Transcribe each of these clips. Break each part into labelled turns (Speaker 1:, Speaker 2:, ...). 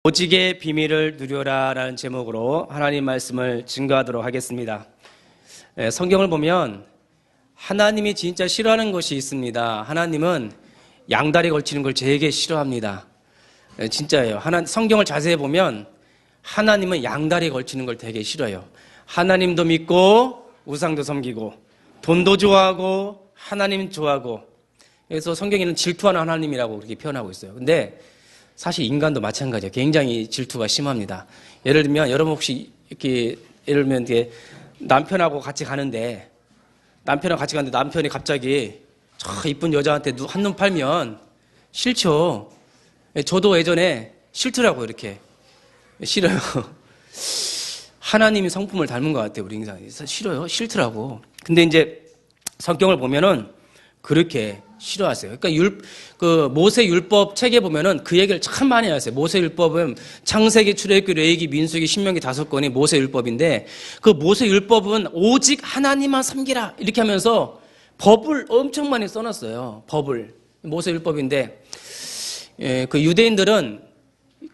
Speaker 1: 오직의 비밀을 누려라 라는 제목으로 하나님 말씀을 증거하도록 하겠습니다. 성경을 보면 하나님이 진짜 싫어하는 것이 있습니다. 하나님은 양다리 걸치는 걸 되게 싫어합니다. 진짜예요. 성경을 자세히 보면 하나님은 양다리 걸치는 걸 되게 싫어해요. 하나님도 믿고 우상도 섬기고 돈도 좋아하고 하나님 좋아하고, 그래서 성경에는 질투하는 하나님이라고 그렇게 표현하고 있어요. 근데 사실 인간도 마찬가지예요. 굉장히 질투가 심합니다. 예를 들면 여러분 혹시 이렇게 예를 들면 이게 남편하고 같이 가는데 남편이 갑자기 저 이쁜 여자한테 한눈 팔면 싫죠. 저도 예전에 싫더라고요. 이렇게 싫어요. 하나님이 성품을 닮은 것 같아요. 우리 인간이 싫어요. 싫더라고. 근데 이제 성경을 보면은 그렇게 싫어하세요. 그러니까 모세 율법 책에 보면은 그 얘기를 참 많이 하세요. 모세 율법은 창세기, 출애굽기, 레위기, 민수기, 신명기 5권이 모세 율법인데, 그 모세 율법은 오직 하나님만 섬기라 이렇게 하면서 법을 엄청 많이 써놨어요. 법을. 모세 율법인데, 그 유대인들은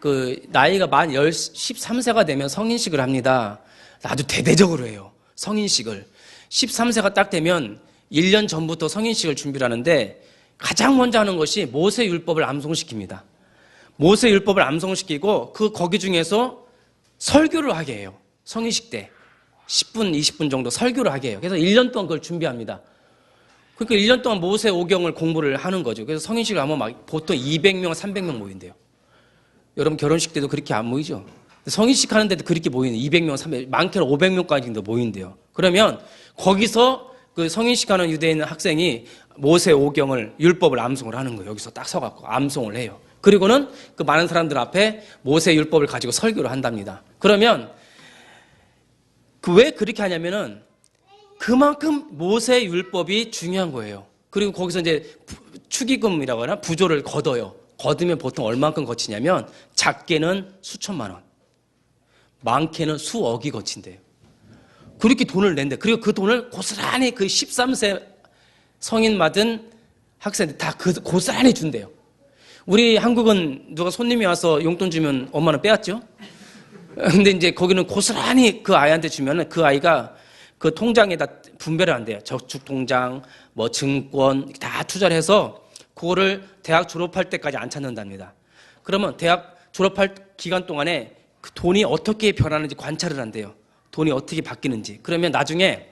Speaker 1: 그 나이가 만 13세가 되면 성인식을 합니다. 아주 대대적으로 해요. 성인식을. 13세가 딱 되면 1년 전부터 성인식을 준비를 하는데, 가장 먼저 하는 것이 모세 율법을 암송시킵니다. 모세 율법을 암송시키고 거기 중에서 설교를 하게 해요. 성인식 때 10분, 20분 정도 설교를 하게 해요. 그래서 1년 동안 그걸 준비합니다. 그러니까 1년 동안 모세 오경을 공부를 하는 거죠. 그래서 성인식을 하면 보통 200명, 300명 모인대요. 여러분 결혼식 때도 그렇게 안 모이죠? 성인식 하는데도 그렇게 모이는 200명, 300명, 많게는 500명까지도 모인대요. 그러면 거기서 그 성인식 하는 유대인 학생이 모세 오경을, 율법을 암송을 하는 거예요. 여기서 딱 서갖고 암송을 해요. 그리고는 그 많은 사람들 앞에 모세 율법을 가지고 설교를 한답니다. 그러면 왜 그렇게 하냐면은 그만큼 모세 율법이 중요한 거예요. 그리고 거기서 이제 축의금이라고 하나 부조를 걷어요. 걷으면 보통 얼만큼 거치냐면 작게는 수천만 원, 많게는 수억이 거친대요. 그렇게 돈을 낸대. 그리고 그 돈을 고스란히 그 13세 성인 맞은 학생들 다 고스란히 준대요. 우리 한국은 누가 손님이 와서 용돈 주면 엄마는 빼앗죠? 근데 이제 거기는 고스란히 그 아이한테 주면은 그 아이가 그 통장에다 분배를 한대요. 저축통장, 뭐 증권 다 투자를 해서 그거를 대학 졸업할 때까지 안 찾는답니다. 그러면 대학 졸업할 기간 동안에 그 돈이 어떻게 변하는지 관찰을 한대요. 돈이 어떻게 바뀌는지. 그러면 나중에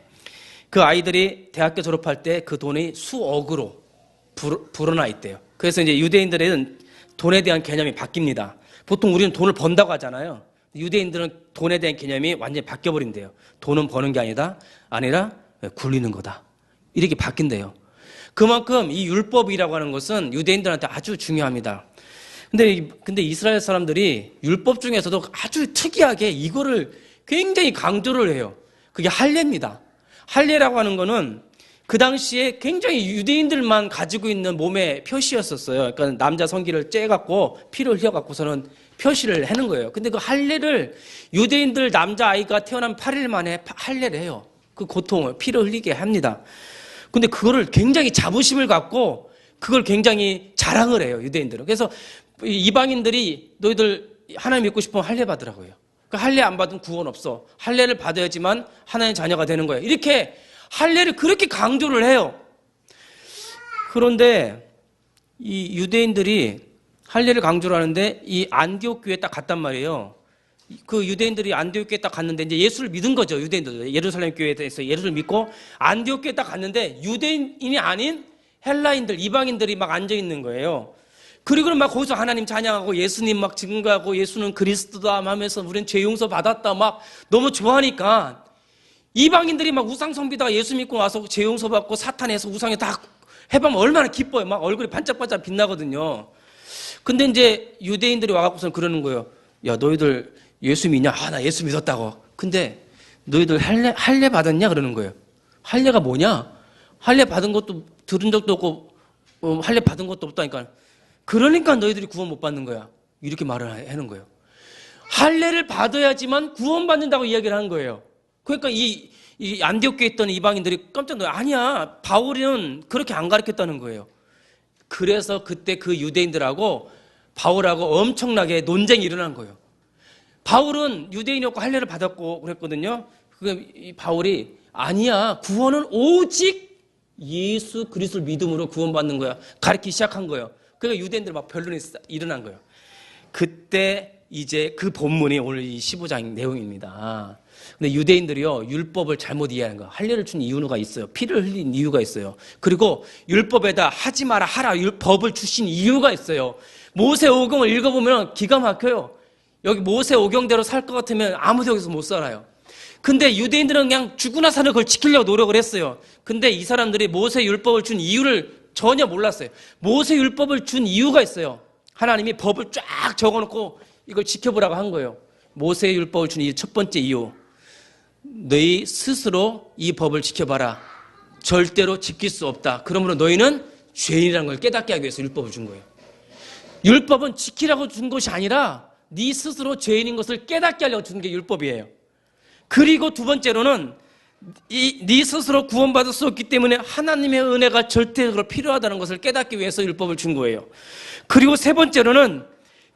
Speaker 1: 그 아이들이 대학교 졸업할 때 그 돈이 수억으로 불어나 있대요. 그래서 이제 유대인들은 돈에 대한 개념이 바뀝니다. 보통 우리는 돈을 번다고 하잖아요. 유대인들은 돈에 대한 개념이 완전히 바뀌어버린대요. 돈은 버는 게 아니라 굴리는 거다. 이렇게 바뀐대요. 그만큼 이 율법이라고 하는 것은 유대인들한테 아주 중요합니다. 근데 이스라엘 사람들이 율법 중에서도 아주 특이하게 이거를 굉장히 강조를 해요. 그게 할례입니다. 할례라고 하는 거는 그 당시에 굉장히 유대인들만 가지고 있는 몸의 표시였었어요. 그러니까 남자 성기를 째갖고 피를 흘려갖고서는 표시를 하는 거예요. 근데 그 할례를 유대인들 남자아이가 태어난 8일 만에 할례를 해요. 그 고통을, 피를 흘리게 합니다. 근데 그거를 굉장히 자부심을 갖고 그걸 굉장히 자랑을 해요, 유대인들은. 그래서 이방인들이 너희들 하나님 믿고 싶으면 할례 받으라고요. 할례 안 받으면 구원 없어. 할례를 받아야지만 하나님의 자녀가 되는 거예요. 이렇게 할례를 그렇게 강조를 해요. 그런데 이 유대인들이 할례를 강조를 하는데 이 안디옥 교회에 딱 갔단 말이에요. 그 유대인들이 안디옥 교회에 딱 갔는데 이제 예수를 믿은 거죠. 유대인들 예루살렘 교회에 대해서 예수를 믿고 안디옥 교회에 딱 갔는데 유대인이 아닌 헬라인들, 이방인들이 막 앉아 있는 거예요. 그리고 막 거기서 하나님 찬양하고 예수님 막 증거하고 예수는 그리스도다 하면서 우리는 죄 용서 받았다 막 너무 좋아하니까 이방인들이 막 우상 섬기다가 예수 믿고 와서 죄 용서 받고 사탄에서 우상에 다 해보면 얼마나 기뻐요. 막 얼굴이 반짝반짝 빛나거든요. 근데 이제 유대인들이 와갖고서 그러는 거예요. 야, 너희들 예수 믿냐? 아, 나 예수 믿었다고. 근데 너희들 할례 받았냐? 그러는 거예요. 할례가 뭐냐? 할례 받은 것도 들은 적도 없고 할례 받은 것도 없다니까. 그러니까 너희들이 구원 못 받는 거야. 이렇게 말을 하는 거예요. 할례를 받아야지만 구원받는다고 이야기를 하는 거예요. 그러니까 이 안디옥교에 있던 이방인들이 깜짝 놀라요. 아니야, 바울은 그렇게 안 가르쳤다는 거예요. 그래서 그때 그 유대인들하고 바울하고 엄청나게 논쟁이 일어난 거예요. 바울은 유대인이었고 할례를 받았고 그랬거든요. 이 바울이 아니야, 구원은 오직 예수 그리스도를 믿음으로 구원받는 거야, 가르치기 시작한 거예요. 그러니까 유대인들 막 변론이 일어난 거예요. 그때 이제 그 본문이 오늘 이 15장 내용입니다. 근데 유대인들이요, 율법을 잘못 이해하는 거예요. 할례를 준 이유가 있어요. 피를 흘린 이유가 있어요. 그리고 율법에다 하지 마라 하라 법을 주신 이유가 있어요. 모세 오경을 읽어보면 기가 막혀요. 여기 모세 오경대로 살 것 같으면 아무도 여기서 못 살아요. 근데 유대인들은 그냥 죽으나 사는 걸 지키려고 노력을 했어요. 근데 이 사람들이 모세 율법을 준 이유를 전혀 몰랐어요. 모세 율법을 준 이유가 있어요. 하나님이 법을 쫙 적어놓고 이걸 지켜보라고 한 거예요. 모세 율법을 준 이유, 첫 번째 이유, 너희 스스로 이 법을 지켜봐라. 절대로 지킬 수 없다. 그러므로 너희는 죄인이라는 걸 깨닫게 하기 위해서 율법을 준 거예요. 율법은 지키라고 준 것이 아니라 네 스스로 죄인인 것을 깨닫게 하려고 준 게 율법이에요. 그리고 두 번째로는 네 스스로 구원받을 수 없기 때문에 하나님의 은혜가 절대적으로 필요하다는 것을 깨닫기 위해서 율법을 준 거예요. 그리고 세 번째로는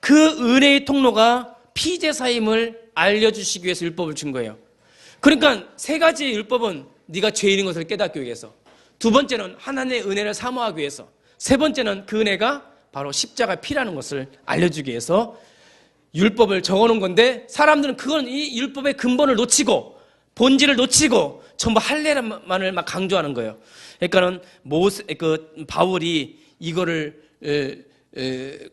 Speaker 1: 그 은혜의 통로가 피제사임을 알려주시기 위해서 율법을 준 거예요. 그러니까 세 가지의 율법은 네가 죄인인 것을 깨닫기 위해서, 두 번째는 하나님의 은혜를 사모하기 위해서, 세 번째는 그 은혜가 바로 십자가의 피라는 것을 알려주기 위해서 율법을 적어놓은 건데, 사람들은 그건 이 율법의 근본을 놓치고 본질을 놓치고 전부 할례만을 막 강조하는 거예요. 그러니까는 바울이 이거를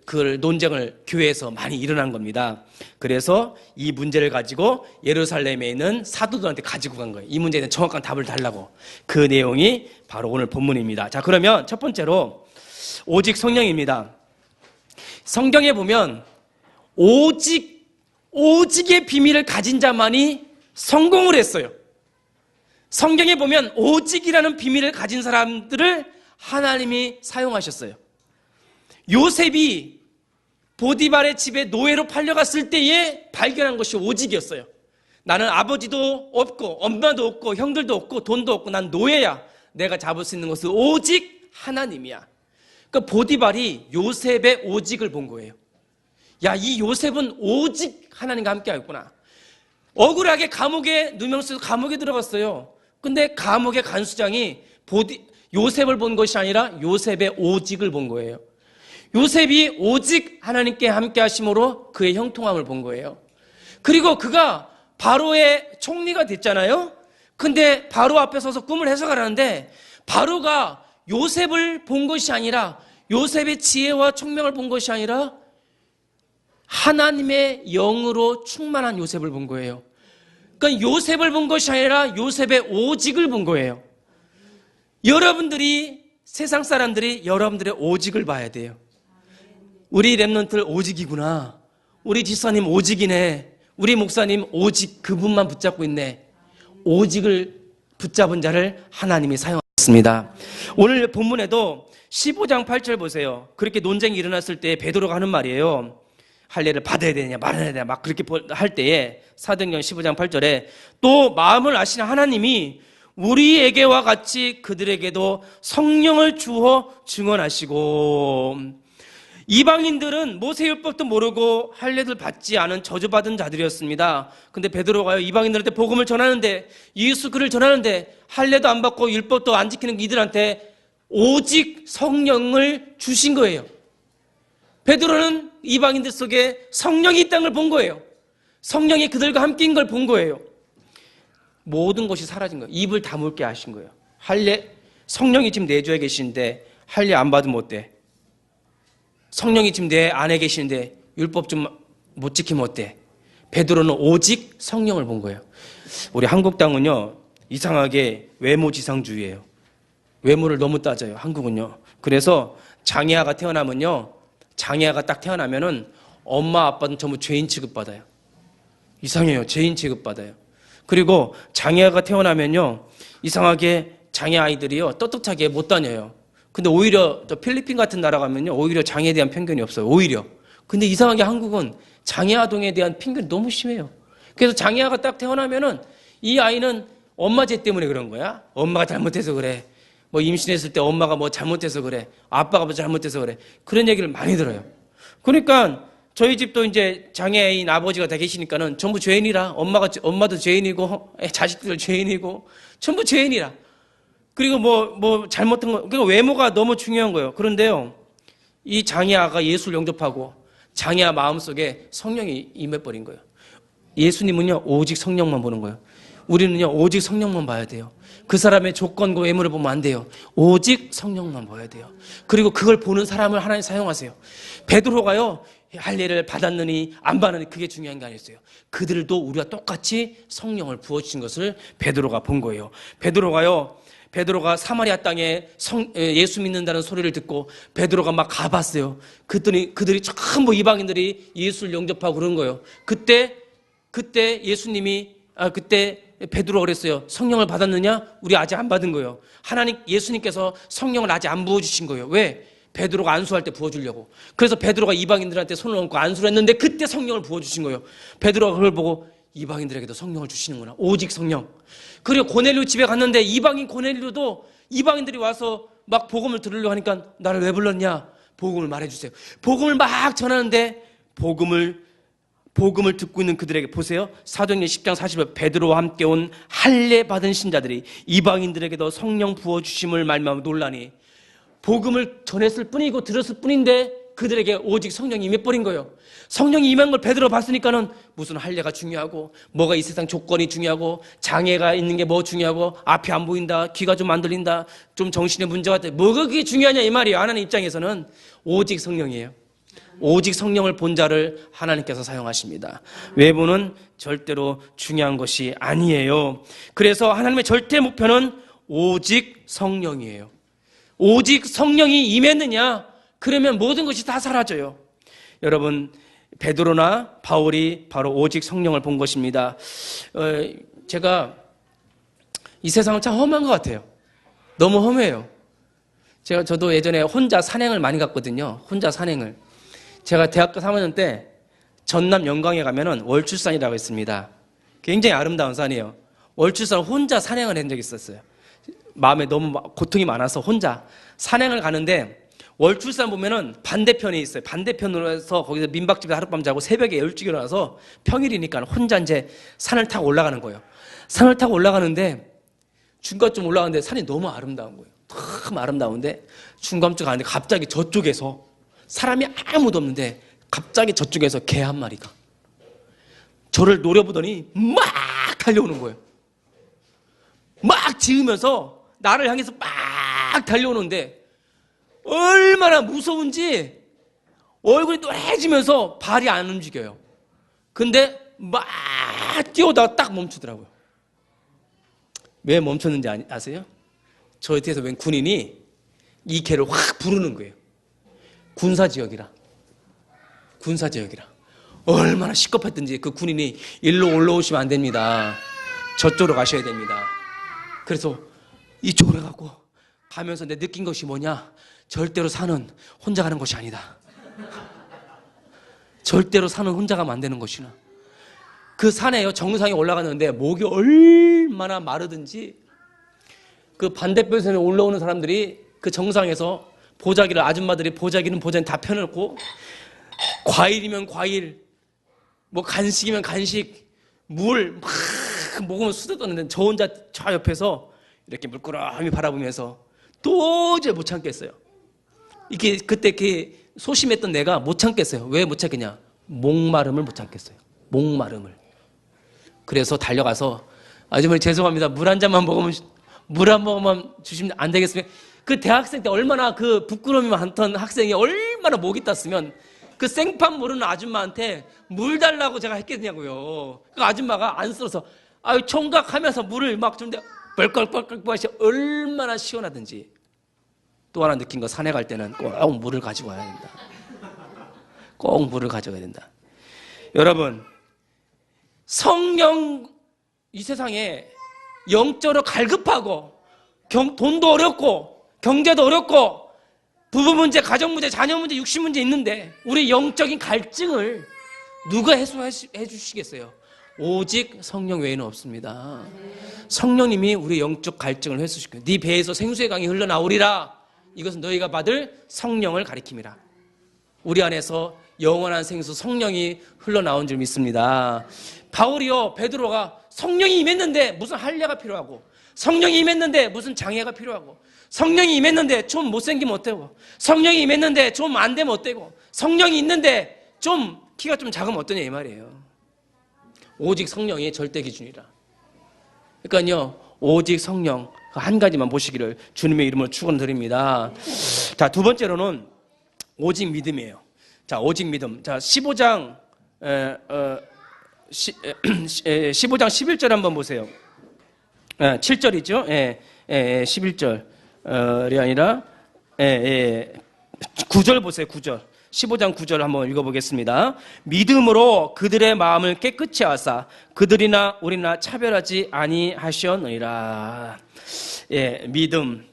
Speaker 1: 그 논쟁을 교회에서 많이 일어난 겁니다. 그래서 이 문제를 가지고 예루살렘에 있는 사도들한테 가지고 간 거예요. 이 문제에 대한 정확한 답을 달라고. 그 내용이 바로 오늘 본문입니다. 자, 그러면 첫 번째로 오직 성경에 보면 오직의 비밀을 가진 자만이 성공을 했어요. 성경에 보면 오직이라는 비밀을 가진 사람들을 하나님이 사용하셨어요. 요셉이 보디발의 집에 노예로 팔려갔을 때에 발견한 것이 오직이었어요. 나는 아버지도 없고 엄마도 없고 형들도 없고 돈도 없고 난 노예야. 내가 잡을 수 있는 것은 오직 하나님이야. 그러니까 보디발이 요셉의 오직을 본 거예요. 야, 이 요셉은 오직 하나님과 함께 하였구나. 억울하게 감옥에 누명쓰여서 감옥에 들어갔어요. 근데 감옥의 간수장이 요셉을 본 것이 아니라 요셉의 오직을 본 거예요. 요셉이 오직 하나님께 함께 하심으로 그의 형통함을 본 거예요. 그리고 그가 바로의 총리가 됐잖아요. 근데 바로 앞에 서서 꿈을 해석하라는데, 바로가 요셉을 본 것이 아니라, 요셉의 지혜와 총명을 본 것이 아니라 하나님의 영으로 충만한 요셉을 본 거예요. 그러니까 요셉을 본 것이 아니라 요셉의 오직을 본 거예요. 여러분들이, 세상 사람들이 여러분들의 오직을 봐야 돼요. 우리 랩런트 오직이구나. 우리 집사님 오직이네. 우리 목사님 오직 그분만 붙잡고 있네. 오직을 붙잡은 자를 하나님이 사용하셨습니다. 오늘 본문에도 15장 8절 보세요. 그렇게 논쟁이 일어났을 때 베드로가 하는 말이에요. 할례를 받아야 되냐 말아야 되냐 막 그렇게 할 때에 사도행전 15장 8절에 또 마음을 아시는 하나님이 우리에게와 같이 그들에게도 성령을 주어 증언하시고, 이방인들은 모세율법도 모르고 할례를 받지 않은 저주받은 자들이었습니다. 근데 베드로가요, 이방인들한테 복음을 전하는데, 예수 그를 전하는데 할례도 안 받고 율법도 안 지키는 이들한테 오직 성령을 주신 거예요. 베드로는 이방인들 속에 성령이 있다는 걸 본 거예요. 성령이 그들과 함께인 걸 본 거예요. 모든 것이 사라진 거예요. 입을 다물게 하신 거예요. 할례, 성령이 지금 내 주에 계시는데 할례 안 받으면 어때? 성령이 지금 내 안에 계시는데 율법 좀 못 지키면 어때? 베드로는 오직 성령을 본 거예요. 우리 한국당은요, 이상하게 외모지상주의예요. 외모를 너무 따져요, 한국은요. 그래서 장애아가 태어나면요, 장애아가 딱 태어나면은 엄마 아빠는 전부 죄인 취급받아요. 이상해요. 죄인 취급받아요. 그리고 장애아가 태어나면요, 이상하게 장애 아이들이요, 떳떳하게 못 다녀요. 근데 오히려 저 필리핀 같은 나라 가면요, 오히려 장애에 대한 편견이 없어요. 오히려. 근데 이상하게 한국은 장애 아동에 대한 편견이 너무 심해요. 그래서 장애아가 딱 태어나면은 이 아이는 엄마 죄 때문에 그런 거야. 엄마가 잘못해서 그래. 뭐 임신했을 때 엄마가 뭐 잘못해서 그래. 아빠가 뭐 잘못해서 그래. 그런 얘기를 많이 들어요. 그러니까 저희 집도 이제 장애인 아버지가 다 계시니까는 전부 죄인이라, 엄마도 죄인이고 자식들 죄인이고 전부 죄인이라. 그리고 뭐 잘못한 거, 그러니까 외모가 너무 중요한 거예요. 그런데요, 이 장애아가 예수를 영접하고 장애아 마음속에 성령이 임해버린 거예요. 예수님은요, 오직 성령만 보는 거예요. 우리는요, 오직 성령만 봐야 돼요. 그 사람의 조건과 외모를 보면 안 돼요. 오직 성령만 봐야 돼요. 그리고 그걸 보는 사람을 하나님 사용하세요. 베드로가요, 할례를 받았느니 안 받느니 그게 중요한 게 아니었어요. 그들도 우리와 똑같이 성령을 부어주신 것을 베드로가 본 거예요. 베드로가 사마리아 땅에 예수 믿는다는 소리를 듣고 베드로가 막 가봤어요. 그랬더니 그들이 전부 이방인들이 예수를 영접하고 그런 거예요. 그때 베드로가 그랬어요. 성령을 받았느냐? 우리 아직 안 받은 거예요. 예수님께서 성령을 아직 안 부어주신 거예요. 왜? 베드로가 안수할 때 부어주려고. 그래서 베드로가 이방인들한테 손을 얹고 안수를 했는데 그때 성령을 부어주신 거예요. 베드로가 그걸 보고 이방인들에게도 성령을 주시는구나. 오직 성령. 그리고 고넬료 집에 갔는데 이방인 고넬료도 이방인들이 와서 막 복음을 들으려고 하니까 나를 왜 불렀냐? 복음을 말해주세요. 복음을 막 전하는데 복음을 듣고 있는 그들에게 보세요. 사도행전 10장 40절 베드로와 함께 온 할례 받은 신자들이 이방인들에게도 성령 부어주심을 말미암아 놀라니 복음을 전했을 뿐이고 들었을 뿐인데 그들에게 오직 성령이 임해버린 거예요. 성령이 임한 걸 베드로 봤으니까는 무슨 할례가 중요하고 뭐가 이 세상 조건이 중요하고 장애가 있는 게 뭐 중요하고 앞이 안 보인다, 귀가 좀 안 들린다, 좀 정신에 문제가 있다, 뭐가 그게 중요하냐 이 말이에요. 하나님 입장에서는 오직 성령이에요. 오직 성령을 본 자를 하나님께서 사용하십니다. 외모는 절대로 중요한 것이 아니에요. 그래서 하나님의 절대 목표는 오직 성령이에요. 오직 성령이 임했느냐? 그러면 모든 것이 다 사라져요. 여러분, 베드로나 바울이 바로 오직 성령을 본 것입니다. 제가 이 세상은 참 험한 것 같아요. 너무 험해요. 저도 예전에 혼자 산행을 많이 갔거든요. 혼자 산행을. 제가 대학교 3학년 때 전남 영광에 가면은 월출산이라고 있습니다. 굉장히 아름다운 산이에요. 월출산 혼자 산행을 한 적이 있었어요. 마음에 너무 고통이 많아서 혼자 산행을 가는데 월출산 보면은 반대편에 있어요. 반대편으로 해서 거기서 민박집에 하룻밤 자고 새벽에 일찍 일어나서 평일이니까 혼자 이제 산을 타고 올라가는 거예요. 산을 타고 올라가는데 중간쯤 올라가는데 산이 너무 아름다운 거예요. 참 아름다운데 중간쯤 가는데 갑자기 저쪽에서 사람이 아무도 없는데 갑자기 저쪽에서 개 한 마리가 저를 노려보더니 막 달려오는 거예요. 막 짖으면서 나를 향해서 막 달려오는데 얼마나 무서운지 얼굴이 또해지면서 발이 안 움직여요. 근데 막 뛰어다가 딱 멈추더라고요. 왜 멈췄는지 아세요? 저 뒤에서 웬 군인이 이 개를 확 부르는 거예요. 군사지역이라. 얼마나 시겁했든지 그 군인이 일로 올라오시면 안 됩니다. 저쪽으로 가셔야 됩니다. 그래서 이쪽으로 가면서 내 느낀 것이 뭐냐? 절대로 산은 혼자 가는 것이 아니다. 절대로 산은 혼자 가면 안 되는 것이나. 그 산에요, 정상에 올라갔는데 목이 얼마나 마르든지 그 반대편에서 올라오는 사람들이 그 정상에서 아줌마들이 보자기는 다 펴놓고 과일이면 과일, 뭐 간식이면 간식, 물 막 먹으면 수다 떠는데 저 혼자 저 옆에서 이렇게 물끄러미 바라보면서 도저히 못 참겠어요. 그때 소심했던 내가 못 참겠어요. 왜 못 참겠냐? 목마름을 못 참겠어요. 목마름을. 그래서 달려가서 아주머니 죄송합니다. 물 한 모금만 주시면 안 되겠습니까? 그 대학생 때 얼마나 그 부끄러움이 많던 학생이 얼마나 목이 땄으면 그 생판 모르는 아줌마한테 물 달라고 제가 했겠냐고요. 그 아줌마가 안쓰러워서 총각하면서 물을 막 주는데 뻘뻘뻘뻘 마시 얼마나 시원하든지. 또 하나 느낀 거, 산에 갈 때는 꼭 물을 가지고 와야 된다. 꼭 물을 가져가야 된다. 여러분, 성령, 이 세상에 영적으로 갈급하고 돈도 어렵고 경제도 어렵고 부부 문제, 가정 문제, 자녀 문제, 육신 문제 있는데 우리 영적인 갈증을 누가 해소해 주시겠어요? 오직 성령 외에는 없습니다. 성령님이 우리 영적 갈증을 해소시켜요. 네 배에서 생수의 강이 흘러나오리라. 이것은 너희가 받을 성령을 가리킴이라. 우리 안에서 영원한 생수 성령이 흘러나온 줄 믿습니다. 바울이요, 베드로가 성령이 임했는데 무슨 할례가 필요하고, 성령이 임했는데 무슨 장애가 필요하고, 성령이 임했는데 좀 못생기면 어때고, 성령이 임했는데 좀 안 되면 어때고, 성령이 있는데 좀 키가 좀 작으면 어떠냐 이 말이에요. 오직 성령이 절대 기준이라. 그러니까요, 오직 성령 한 가지만 보시기를 주님의 이름으로 축원드립니다. 자, 두 번째로는 오직 믿음이에요. 자, 오직 믿음. 자, 15장 11절 한번 보세요. 7절이죠. 11절이 아니라 9절 보세요. 9절. 15장 9절 한번 읽어보겠습니다. 믿음으로 그들의 마음을 깨끗이 하사 그들이나 우리나 차별하지 아니하셨느니라. 믿음.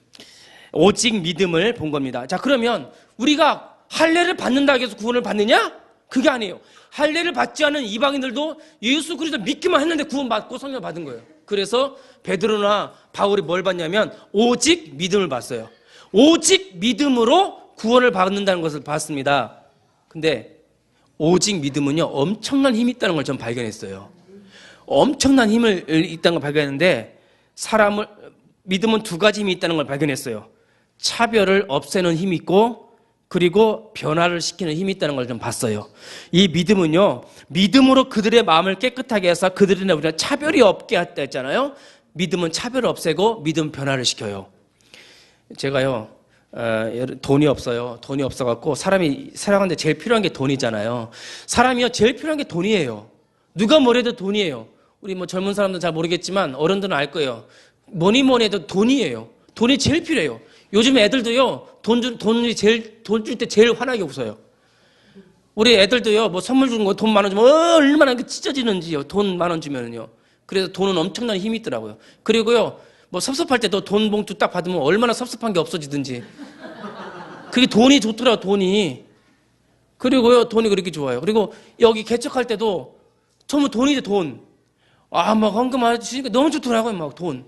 Speaker 1: 오직 믿음을 본 겁니다. 자, 그러면 우리가 할례를 받는다고 해서 구원을 받느냐? 그게 아니에요. 할례를 받지 않은 이방인들도 예수 그리스도 믿기만 했는데 구원받고 성령을 받은 거예요. 그래서 베드로나 바울이 뭘 받냐면 오직 믿음을 받았어요. 오직 믿음으로 구원을 받는다는 것을 봤습니다. 근데 오직 믿음은요, 엄청난 힘이 있다는 걸 전 발견했어요. 엄청난 힘을 있다는 걸 발견했는데, 믿음은 두 가지 힘이 있다는 걸 발견했어요. 차별을 없애는 힘이 있고, 그리고 변화를 시키는 힘이 있다는 걸 좀 봤어요. 이 믿음은요, 믿음으로 그들의 마음을 깨끗하게 해서 그들이나 우리가 차별이 없게 했다 했잖아요. 믿음은 차별을 없애고 믿음 변화를 시켜요. 제가요, 돈이 없어요. 돈이 없어갖고 사람이 살아가는데 제일 필요한 게 돈이잖아요. 사람이요, 제일 필요한 게 돈이에요. 누가 뭐래도 돈이에요. 우리 뭐 젊은 사람들은 잘 모르겠지만 어른들은 알 거예요. 뭐니 해도 돈이에요. 돈이 제일 필요해요. 요즘 애들도요, 돈 줄 때 제일 화나게 웃어요. 우리 애들도요, 뭐 선물 주는 거 돈 10,000원 주면 얼마나 찢어지는지요. 돈 10,000원 주면은요. 그래서 돈은 엄청난 힘이 있더라고요. 그리고요, 뭐 섭섭할 때도 돈 봉투 딱 받으면 얼마나 섭섭한 게 없어지든지. 그게 돈이 좋더라고요, 돈이. 그리고요, 돈이 그렇게 좋아요. 그리고 여기 개척할 때도 전부 돈이죠, 돈. 막 헌금 많이 주시니까 너무 좋더라고요, 막 돈.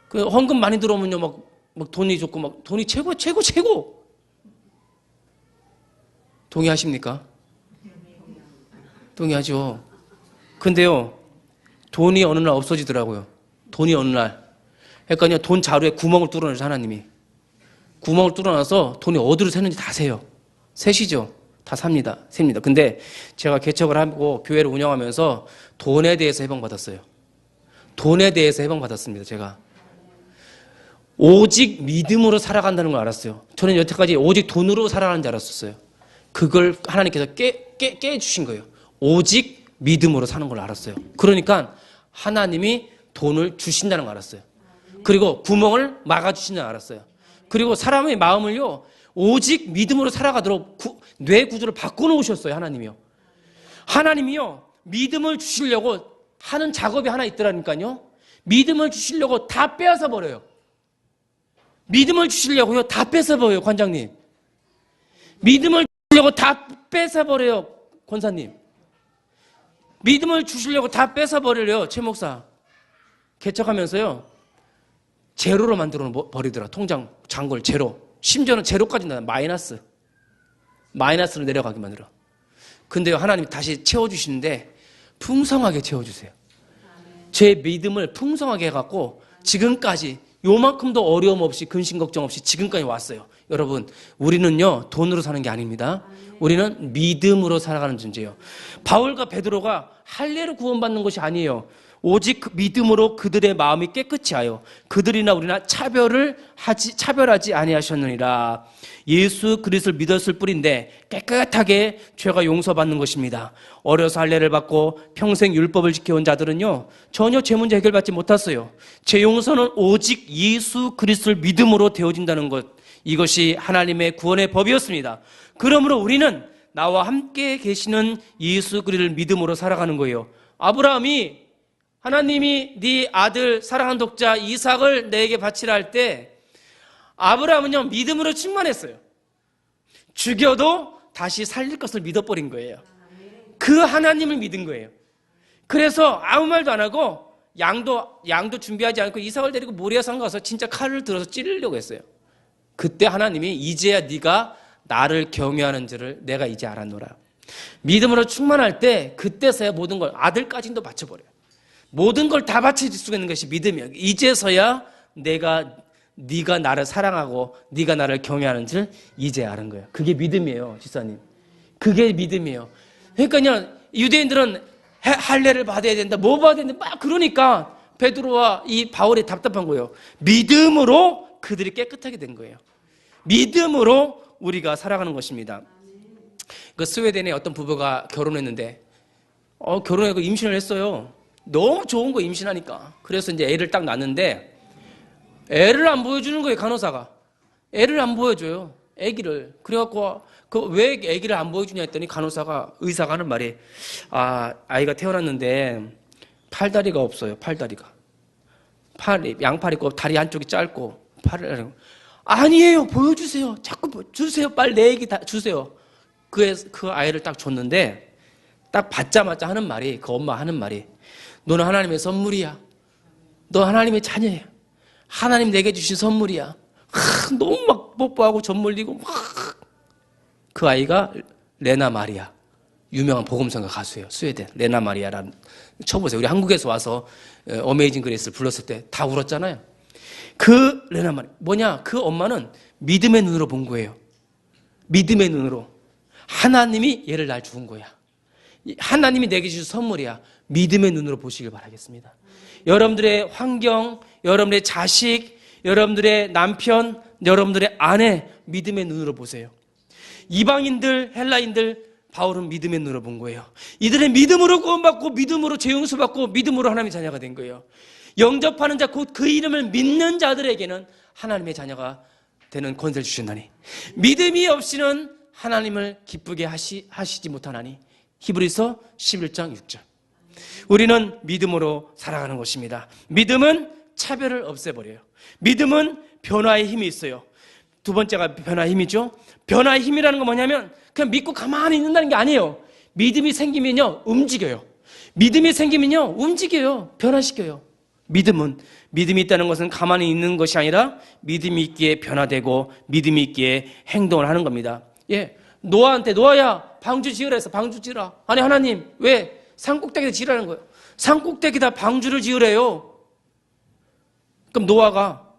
Speaker 1: 그 헌금 많이 들어오면요, 막 돈이 좋고, 막 돈이 최고. 동의하십니까? 동의하죠. 근데요, 돈이 어느 날 없어지더라고요. 돈이 어느 날. 그러니까요, 돈 자루에 구멍을 뚫어내서 하나님이. 구멍을 뚫어놔서 돈이 어디로 새는지 다 세요. 세시죠? 다 셉니다. 근데 제가 개척을 하고 교회를 운영하면서 돈에 대해서 해방받았어요. 돈에 대해서 해방받았습니다, 제가. 오직 믿음으로 살아간다는 걸 알았어요. 저는 여태까지 오직 돈으로 살아가는 줄 알았었어요. 그걸 하나님께서 깨주신 거예요. 오직 믿음으로 사는 걸 알았어요. 그러니까 하나님이 돈을 주신다는 걸 알았어요. 그리고 구멍을 막아주신다는 걸 알았어요. 그리고 사람의 마음을요, 오직 믿음으로 살아가도록 뇌 구조를 바꿔놓으셨어요, 하나님이요. 하나님이요, 믿음을 주시려고 하는 작업이 하나 있더라니까요. 믿음을 주시려고 다 빼앗아 버려요. 믿음을 주시려고요, 다 뺏어버려요, 관장님. 믿음을 주시려고 다 뺏어버려요, 권사님. 믿음을 주시려고 다 뺏어버려요, 최 목사. 개척하면서요, 제로로 만들어 버리더라. 통장, 잔고를 제로. 심지어는 제로까지 나요. 마이너스로 내려가게 만들어. 근데요, 하나님이 다시 채워주시는데 풍성하게 채워주세요. 제 믿음을 풍성하게 해갖고 지금까지 요만큼도 어려움 없이 근심 걱정 없이 지금까지 왔어요. 여러분, 우리는요, 돈으로 사는 게 아닙니다. 우리는 믿음으로 살아가는 존재예요. 바울과 베드로가 할례로 구원받는 것이 아니에요. 오직 그 믿음으로 그들의 마음이 깨끗이 하여 그들이나 우리나 차별하지 아니하셨느니라. 예수 그리스도를 믿었을 뿐인데 깨끗하게 죄가 용서받는 것입니다. 어려서 할례를 받고 평생 율법을 지켜온 자들은요, 전혀 죄 문제 해결받지 못했어요. 죄 용서는 오직 예수 그리스도를 믿음으로 되어진다는 것, 이것이 하나님의 구원의 법이었습니다. 그러므로 우리는 나와 함께 계시는 예수 그리스도를 믿음으로 살아가는 거예요. 아브라함이 하나님이 네 아들 사랑하는 독자 이삭을 내게 바치라 할 때 아브라함은요, 믿음으로 충만했어요. 죽여도 다시 살릴 것을 믿어버린 거예요. 그 하나님을 믿은 거예요. 그래서 아무 말도 안 하고 양도 준비하지 않고 이삭을 데리고 모리아산 가서 진짜 칼을 들어서 찌르려고 했어요. 그때 하나님이 이제야 네가 나를 경외하는 줄을 내가 이제 알았노라. 믿음으로 충만할 때 그때서야 모든 걸 아들까지도 바쳐버려요. 모든 걸 다 바칠 수가 있는 것이 믿음이에요. 이제서야 네가 나를 사랑하고 네가 나를 경외하는 줄 이제 아는 거예요. 그게 믿음이에요, 집사님. 그게 믿음이에요. 그러니까 유대인들은 할례를 받아야 된다, 뭐 받아야 된다 막 그러니까 베드로와 이 바울이 답답한 거예요. 믿음으로 그들이 깨끗하게 된 거예요. 믿음으로 우리가 살아가는 것입니다. 그 스웨덴에 어떤 부부가 결혼했는데 결혼하고 임신을 했어요. 너무 좋은 거 임신하니까. 그래서 이제 애를 딱 낳는데 애를 안 보여주는 거예요, 간호사가. 애를 안 보여줘요, 애기를. 그래갖고 왜 애기를 안 보여주냐 했더니 의사가 하는 말이 아이가 태어났는데 팔다리가 없어요. 팔다리가. 양팔 있고 다리 한쪽이 짧고 팔을. 아니에요, 보여주세요. 자꾸 주세요. 빨리 내 애기 다 주세요. 그 아이를 딱 줬는데 딱 받자마자 하는 말이, 그 엄마 하는 말이, 너는 하나님의 선물이야. 너 하나님의 자녀야. 하나님 내게 주신 선물이야. 너무 막 뽀뽀하고 젖 물리고 막. 그 아이가 레나 마리아, 유명한 복음성가 가수예요. 스웨덴 레나 마리아라는. 쳐보세요. 우리 한국에서 와서 어메이징 그레이스를 불렀을 때 다 울었잖아요. 그 레나 마리아 뭐냐? 그 엄마는 믿음의 눈으로 본 거예요. 믿음의 눈으로. 하나님이 얘를 날 죽은 거야. 하나님이 내게 주신 선물이야. 믿음의 눈으로 보시길 바라겠습니다. 여러분들의 환경, 여러분들의 자식, 여러분들의 남편, 여러분들의 아내, 믿음의 눈으로 보세요. 이방인들, 헬라인들, 바울은 믿음의 눈으로 본 거예요. 이들의 믿음으로 구원받고, 믿음으로 재용서받고, 믿음으로 하나님의 자녀가 된 거예요. 영접하는 자, 곧 그 이름을 믿는 자들에게는 하나님의 자녀가 되는 권세를 주셨나니, 믿음이 없이는 하나님을 기쁘게 하시지 못하나니. 히브리서 11장 6절. 우리는 믿음으로 살아가는 것입니다. 믿음은 차별을 없애버려요. 믿음은 변화의 힘이 있어요. 두 번째가 변화의 힘이죠. 변화의 힘이라는 건 뭐냐면 그냥 믿고 가만히 있는다는 게 아니에요. 믿음이 생기면요, 움직여요. 믿음이 생기면요, 움직여요. 변화시켜요. 믿음이 있다는 것은 가만히 있는 것이 아니라 믿음이 있기에 변화되고 믿음이 있기에 행동을 하는 겁니다. 노아한테, 노아야 방주 지으라 해서 방주 지으라. 아니 하나님 왜 산꼭대기에다 지으라는 거예요? 산꼭대기에다 방주를 지으래요. 그럼 노아가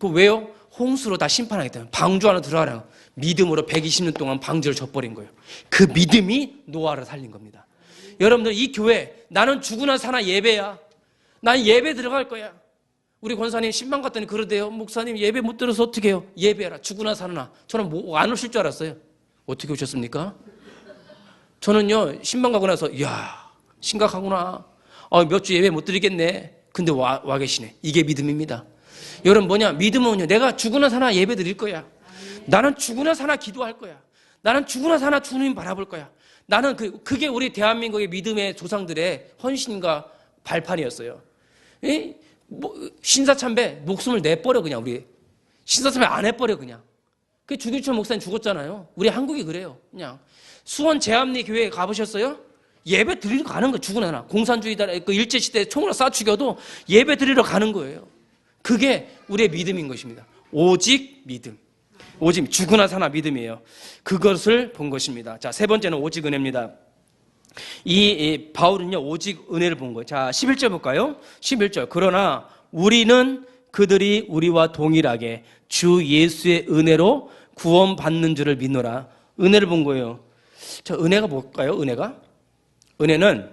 Speaker 1: 왜요? 홍수로 다 심판하겠다. 방주 안에 들어가라. 믿음으로 120년 동안 방주를 져버린 거예요. 그 믿음이 노아를 살린 겁니다. 여러분들 이 교회, 나는 죽으나 사나 예배야. 난 예배 들어갈 거야. 우리 권사님 신방 갔더니 그러대요. 목사님 예배 못 들어서 어떻게 해요? 예배하라. 죽으나 사나. 저는 안 오실 줄 알았어요. 어떻게 오셨습니까? 저는요, 신방 가고 나서 이야, 심각하구나. 몇 주 예배 못 드리겠네. 근데 와 계시네. 이게 믿음입니다. 여러분 뭐냐? 믿음은요, 내가 죽으나 사나 예배 드릴 거야. 나는 죽으나 사나 기도할 거야. 나는 죽으나 사나 주님 바라볼 거야. 나는 그게 우리 대한민국의 믿음의 조상들의 헌신과 발판이었어요. 신사참배 목숨을 내버려. 그냥 우리 신사참배 안 해버려. 그냥 그 주기철 목사님 죽었잖아요. 우리 한국이 그래요. 그냥 수원 제암리 교회에 가보셨어요? 예배 드리러 가는 거예요. 죽으나 사나. 공산주의다 그 일제시대에 총으로 쏴 죽여도 예배 드리러 가는 거예요. 그게 우리의 믿음인 것입니다. 오직 믿음. 오직 죽으나 사나 믿음이에요. 그것을 본 것입니다. 자, 세 번째는 오직 은혜입니다. 이 바울은요, 오직 은혜를 본 거예요. 자, 11절 볼까요? 11절. 그러나 우리는 그들이 우리와 동일하게 주 예수의 은혜로 구원받는 줄을 믿노라. 은혜를 본 거예요. 자, 은혜가 뭘까요? 은혜는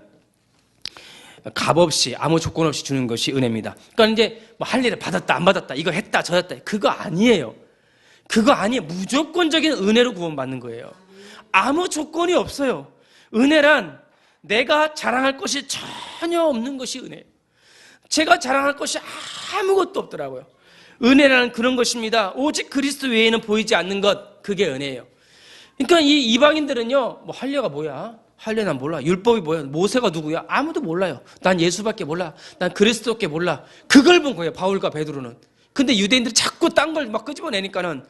Speaker 1: 값없이 아무 조건 없이 주는 것이 은혜입니다. 그러니까 이제 뭐 할 일을 받았다 안 받았다 이거 했다 저 했다 그거 아니에요. 무조건적인 은혜로 구원받는 거예요. 아무 조건이 없어요. 은혜란 내가 자랑할 것이 전혀 없는 것이 은혜예요. 제가 자랑할 것이 아무것도 없더라고요. 은혜라는 그런 것입니다. 오직 그리스도 외에는 보이지 않는 것, 그게 은혜예요. 그러니까 이 이방인들은요, 뭐 할례가 뭐야? 할례 난 몰라. 율법이 뭐야? 모세가 누구야? 아무도 몰라요. 난 예수밖에 몰라. 난 그리스도밖에 몰라. 그걸 본 거예요, 바울과 베드로는. 근데 유대인들이 자꾸 딴 걸 막 끄집어내니까는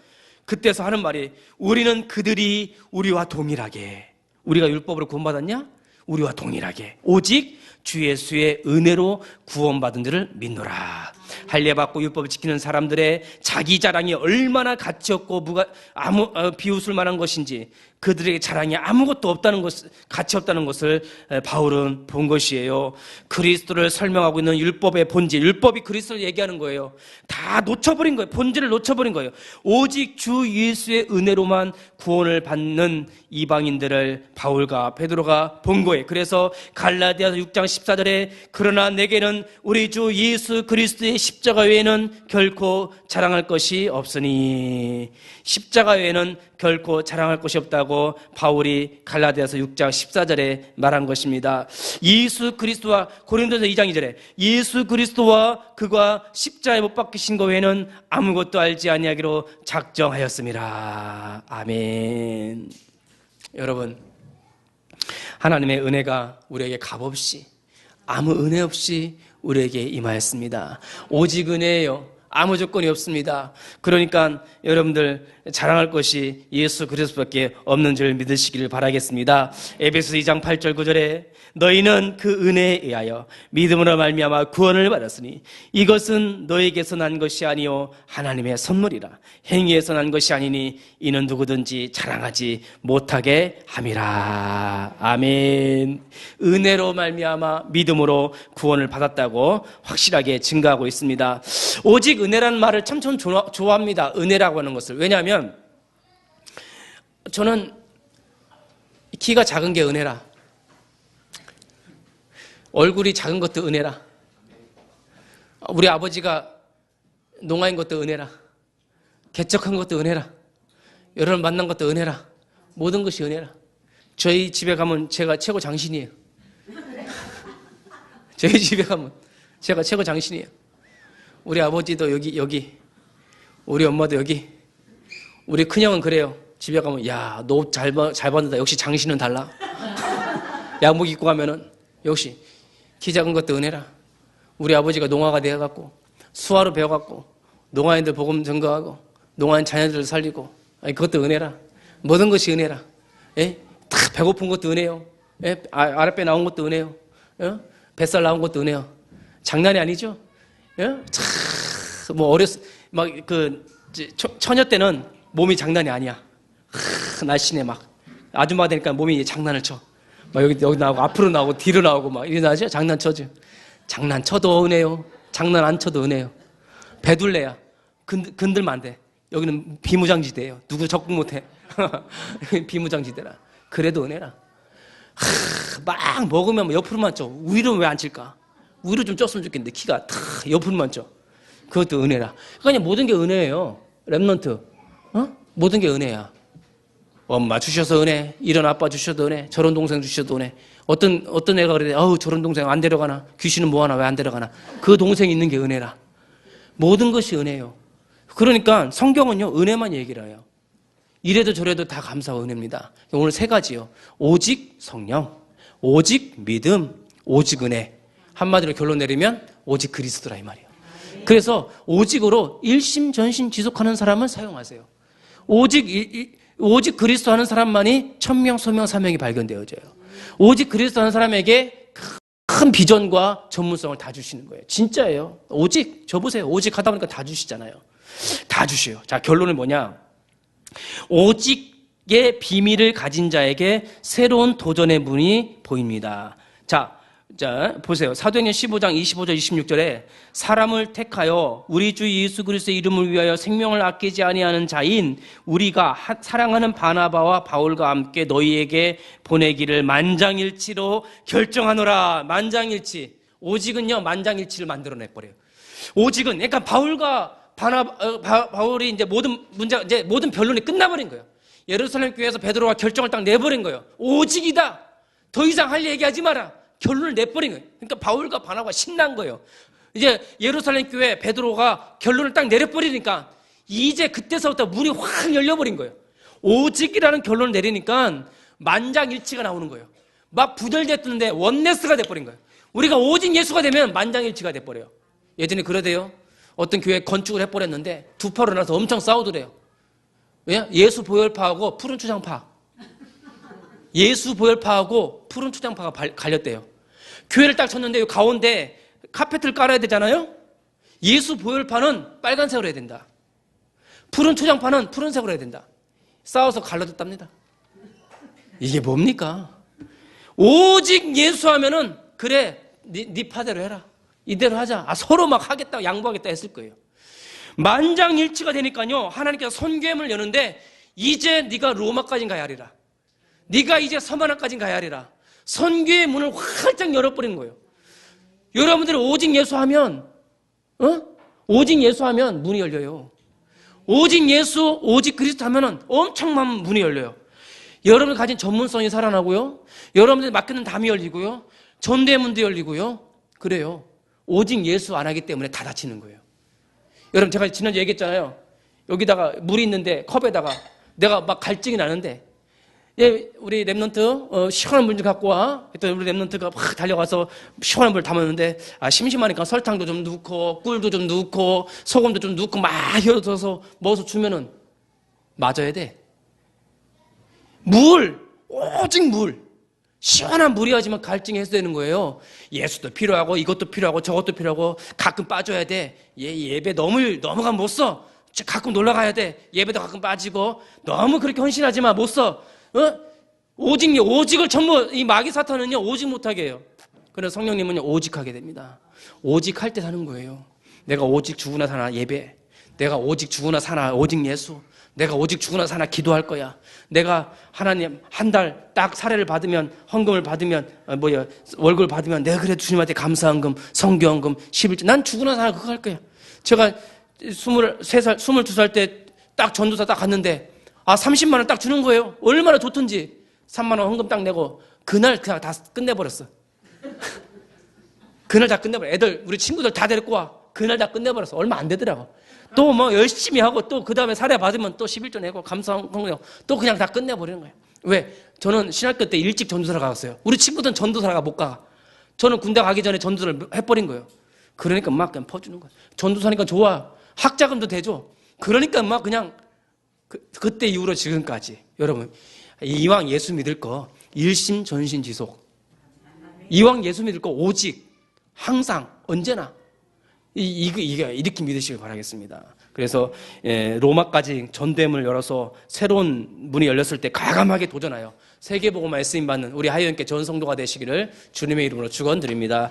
Speaker 1: 그때서 하는 말이, 우리는 그들이 우리와 동일하게, 우리가 율법으로 구원받았냐? 우리와 동일하게 오직 주 예수의 은혜로 구원받은 줄을 믿노라. 할례받고 율법을 지키는 사람들의 자기 자랑이 얼마나 가치 없고 비웃을 만한 것인지, 그들에게 자랑이 아무것도 없다는 것, 가치 없다는 것을 바울은 본 것이에요. 그리스도를 설명하고 있는 율법의 본질, 율법이 그리스도를 얘기하는 거예요. 다 놓쳐버린 거예요. 본질을 놓쳐버린 거예요. 오직 주 예수의 은혜로만 구원을 받는 이방인들을 바울과 베드로가 본 거예요. 그래서 갈라디아서 6장 14절에 그러나 내게는 우리 주 예수 그리스도의 십자가 외에는 결코 자랑할 것이 없으니, 십자가 외에는 결코 자랑할 것이 없다고 바울이 갈라디아서 6장 14절에 말한 것입니다. 예수 그리스도와, 고린도서 2장 2절에 예수 그리스도와 그가 십자가에 못 박히신 것 외에는 아무것도 알지 아니하기로 작정하였습니다. 아멘. 여러분, 하나님의 은혜가 우리에게 값없이, 아무 은혜 없이 우리에게 임하였습니다. 오직 은혜예요. 아무 조건이 없습니다. 그러니까 여러분들 자랑할 것이 예수 그리스도밖에 없는 줄 믿으시기를 바라겠습니다. 에베소 2장 8절 9절에 너희는 그 은혜에 의하여 믿음으로 말미암아 구원을 받았으니 이것은 너희에게서 난 것이 아니요 하나님의 선물이라. 행위에서 난 것이 아니니 이는 누구든지 자랑하지 못하게 함이라. 아멘. 은혜로 말미암아 믿음으로 구원을 받았다고 확실하게 증거하고 있습니다. 오직 은혜라는 말을 참 좋아합니다. 은혜라고 하는 것을. 왜냐하면 저는 키가 작은 게 은혜라, 얼굴이 작은 것도 은혜라, 우리 아버지가 농아인 것도 은혜라, 개척한 것도 은혜라, 여러분 만난 것도 은혜라, 모든 것이 은혜라. 저희 집에 가면 제가 최고 장신이에요. 저희 집에 가면 제가 최고 장신이에요. 우리 아버지도 여기, 우리 엄마도 여기, 우리 큰형은 그래요. 집에 가면 야, 너 옷 잘 받는다. 역시 장신은 달라. 양복 입고 가면은 역시 키 작은 것도 은혜라. 우리 아버지가 농아가 되어갖고 수화로 배워갖고 농아인들 복음 전거하고 농아인 자녀들을 살리고, 그것도 은혜라. 모든 것이 은혜라. 예? 다 배고픈 것도 은혜요. 예? 아랫배 나온 것도 은혜요. 예? 뱃살 나온 것도 은혜요. 장난이 아니죠? 예? 참, 처녀 때는 몸이 장난이 아니야. 날씬해 막. 아줌마 되니까 몸이 장난을 쳐. 막 여기 나오고 앞으로 나오고 뒤로 나오고 막 이러나죠? 장난쳐죠. 장난쳐도 은혜요. 장난 안 쳐도 은혜요. 배둘레야. 건들면 안 돼. 여기는 비무장지대예요. 누구 적응 못해. 비무장지대라. 그래도 은혜라. 막 먹으면 옆으로만 쪄. 위로 왜 안 찔까? 위로 좀 쪘으면 좋겠는데 키가 탁 옆으로만 쪄. 그것도 은혜라. 그러니까 모든 게 은혜예요. 랩넌트. 모든 게 은혜야. 엄마 주셔서 은혜, 이런 아빠 주셔도 은혜, 저런 동생 주셔도 은혜. 어떤 애가 그래, 저런 동생 안 데려가나? 귀신은 뭐하나? 왜 안 데려가나? 그 동생이 있는 게 은혜라. 모든 것이 은혜예요. 그러니까 성경은요, 은혜만 얘기를 해요. 이래도 저래도 다 감사와 은혜입니다. 오늘 세 가지요. 오직 성령, 오직 믿음, 오직 은혜. 한마디로 결론 내리면 오직 그리스도라 이 말이에요. 그래서 오직으로 일심전심 지속하는 사람을 사용하세요. 오직 그리스도 하는 사람만이 천명, 소명, 사명이 발견되어져요. 오직 그리스도 하는 사람에게 큰 비전과 전문성을 다 주시는 거예요. 진짜예요. 오직, 저 보세요. 오직 하다 보니까 다 주시잖아요. 다 주셔요. 자, 결론은 뭐냐? 오직의 비밀을 가진 자에게 새로운 도전의 문이 보입니다. 자, 보세요. 사도행전 15장 25절 26절에 사람을 택하여 우리 주 예수 그리스도의 이름을 위하여 생명을 아끼지 아니하는 자인 우리가 사랑하는 바나바와 바울과 함께 너희에게 보내기를 만장일치로 결정하노라. 만장일치. 오직은요, 만장일치를 만들어내버려요. 오직은, 그러니까 바울과 바울이 이제 모든 변론이 끝나버린 거예요. 예루살렘 교회에서 베드로가 결정을 딱 내버린 거예요. 오직이다. 더 이상 할 얘기하지 마라. 결론을 내버린 거예요. 그러니까 바울과 바나바가 신난 거예요. 이제 예루살렘 교회 베드로가 결론을 딱 내려버리니까 이제 그때서부터 문이 확 열려버린 거예요. 오직이라는 결론을 내리니까 만장일치가 나오는 거예요. 막 분열됐는데 원네스가 돼버린 거예요. 우리가 오직 예수가 되면 만장일치가 돼버려요. 예전에 그러대요. 어떤 교회 건축을 해버렸는데 두 파로 나서 엄청 싸우더래요. 왜? 예수 보혈파하고 푸른 추장파. 예수 보혈파하고 푸른 추장파가 갈렸대요. 교회를 딱 쳤는데 가운데 카페트를 깔아야 되잖아요. 예수 보혈파는 빨간색으로 해야 된다. 푸른 초장파는 푸른색으로 해야 된다. 싸워서 갈라졌답니다. 이게 뭡니까? 오직 예수 하면은 그래 네 파대로 해라. 이대로 하자. 서로 막 하겠다 양보하겠다 했을 거예요. 만장일치가 되니까요. 하나님께서 선교회를 여는데 이제 네가 로마까지 가야 하리라. 네가 이제 서만화까지 가야 하리라. 선교의 문을 활짝 열어버리는 거예요. 여러분들이 오직 예수하면 오직 예수하면 문이 열려요. 오직 예수, 오직 그리스도 하면은 엄청난 문이 열려요. 여러분이 가진 전문성이 살아나고요. 여러분들이 맡기는 담이 열리고요. 전도의 문도 열리고요. 그래요. 오직 예수 안 하기 때문에 다 닫히는 거예요. 여러분 제가 지난주에 얘기했잖아요. 여기다가 물이 있는데 컵에다가 내가 막 갈증이 나는데 우리 랩런트 시원한 물 좀 갖고 와. 그랬더니 우리 랩런트가 막 달려가서 시원한 물 담았는데 심심하니까 설탕도 좀 넣고 꿀도 좀 넣고 소금도 좀 넣고 막 혀서 먹어서 주면은 맞아야 돼. 물, 오직 물. 시원한 물이야지만 갈증이 해소되는 거예요. 예수도 필요하고 이것도 필요하고 저것도 필요하고 가끔 빠져야 돼. 예배 넘어가면 못 써. 가끔 놀러 가야 돼. 예배도 가끔 빠지고 너무 그렇게 헌신하지 마. 못 써. 오직을 전부 이 마귀 사탄은요 오직 못하게 해요. 그래서 성령님은요 오직하게 됩니다. 오직할 때 사는 거예요. 내가 오직 죽으나 사나 예배. 내가 오직 죽으나 사나 오직 예수. 내가 오직 죽으나 사나 기도할 거야. 내가 하나님 한 달 딱 사례를 받으면 헌금을 받으면 월급을 받으면 내가 그래도 주님한테 감사헌금, 성교헌금, 11조 난 죽으나 사나 그거 할 거야. 제가 23살, 22살 때 딱 전도사 딱 갔는데 30만 원 딱 주는 거예요. 얼마나 좋던지. 3만 원 헌금 딱 내고 그날 그냥 다 끝내버렸어. 그날 다 끝내버려. 애들 우리 친구들 다 데리고 와. 그날 다 끝내버렸어. 얼마 안 되더라고. 또 뭐 열심히 하고 또 그 다음에 사례 받으면 또 11조 내고 감사헌금 내고 또 그냥 다 끝내버리는 거예요. 왜? 저는 신학교 때 일찍 전도사를 가갔어요. 우리 친구들은 전도사가 못 가. 저는 군대 가기 전에 전도를 해버린 거예요. 그러니까 막 그냥 퍼주는 거예요. 전도사니까 좋아. 학자금도 대줘. 그러니까 막 그냥 그때 이후로 지금까지 여러분 이왕 예수 믿을 거 일심전심지속 이왕 예수 믿을 거 오직 항상 언제나 이게 이렇게 믿으시길 바라겠습니다. 그래서 로마까지 전대문을 열어서 새로운 문이 열렸을 때 과감하게 도전하여 세계복음화에 쓰임받는 우리 하이원께 전 성도가 되시기를 주님의 이름으로 축원드립니다.